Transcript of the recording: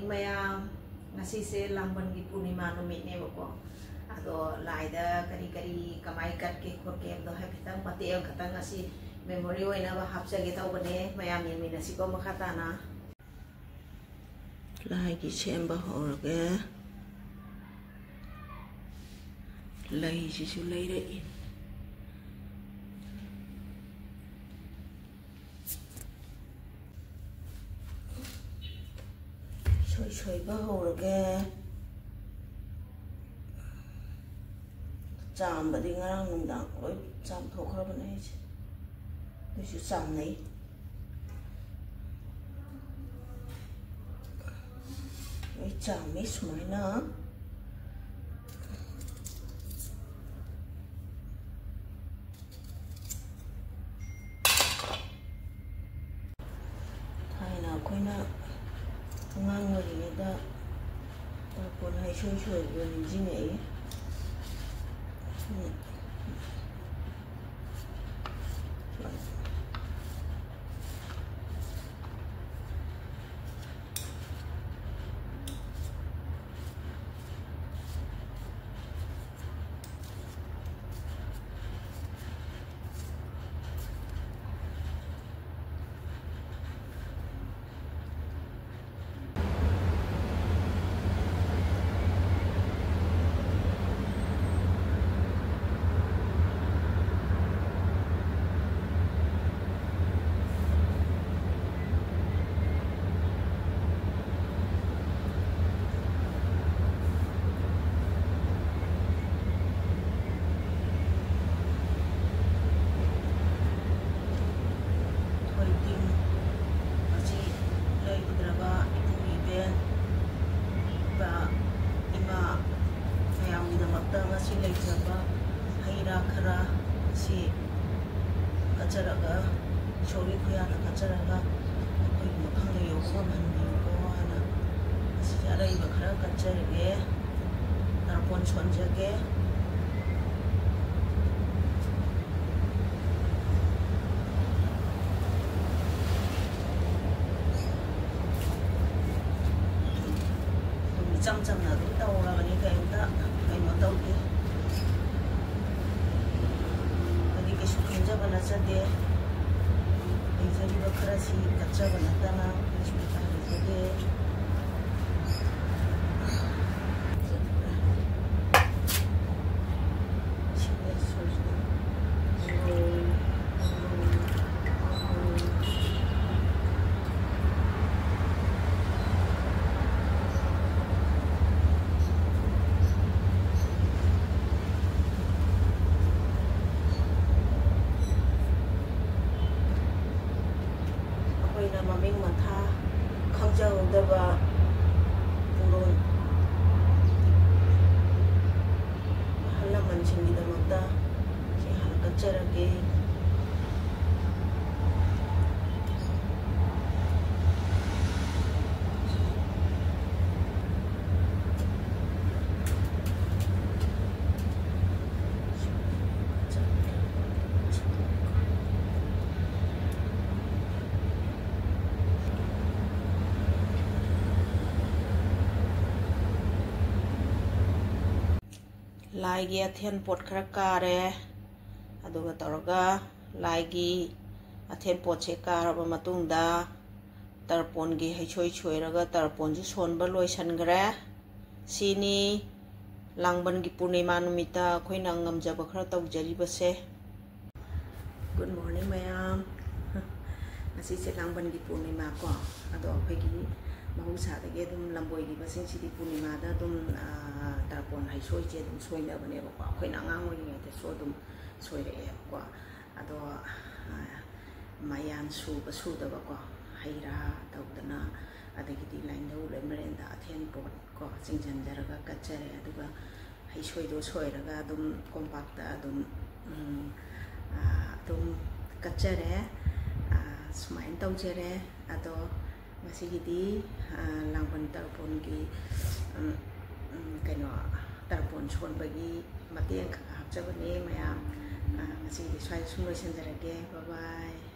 Mayam, ngasi se Langban ki Purnima numit ne bako. Ado laida kari kamai kat ke khoke do hapitang pati el kata ngasi memory oina ba hapsa ge tau bane mayam yen mina siko makhata na. Lai ki semba horge. Lai si su lai re. Soi ba horge. Chạm bật đi ngang nung đằng ôi chạm thổ khá bên này chứ tôi sẽ chạm này ôi chạm mấy máy nữa thay nào quay nào ngang người người ta còn hay chơi rồi gì này si katcharaga shori khuyana katcharaga koi makhang le yoga man bi ko ana si jara iba khara katcharage tarpon chonjage cham na du tau la ni kai ta kai ma tau ki bana chade izari bakara si kacha bana tana ishmita izade maming matha khangjaudaba puron halaman singidamagda si halkacharage Laigi athen pot khara kare aduga taraga laigi athen pot che karaba matungda tarpon gi haichoi choiraga tarpon ji sonba loisangra sini Langban gi Purnima numita khoina ngamjaba khara tawjari base. Good morning mayam asi se Langban gi Purnima ko ado phegi mahusada ge dum lamboi gi basing sidi Purnima da dum tarpon hai soi che dum soi na bane ba khoi na ngang oi ngai te so dum soi re ko ado mayan su ba su da ba ko haira tau dana adagi di line do le merenda athen pot ko singjan jaraga kachare aduga hai soi do soi raga dum compact da dum kachare smain tau jere ado masigi Langban tarpon gi kaino tarpon chon bagi mateng hapjabani mayam masigi swai sumlo senjarage bye bye.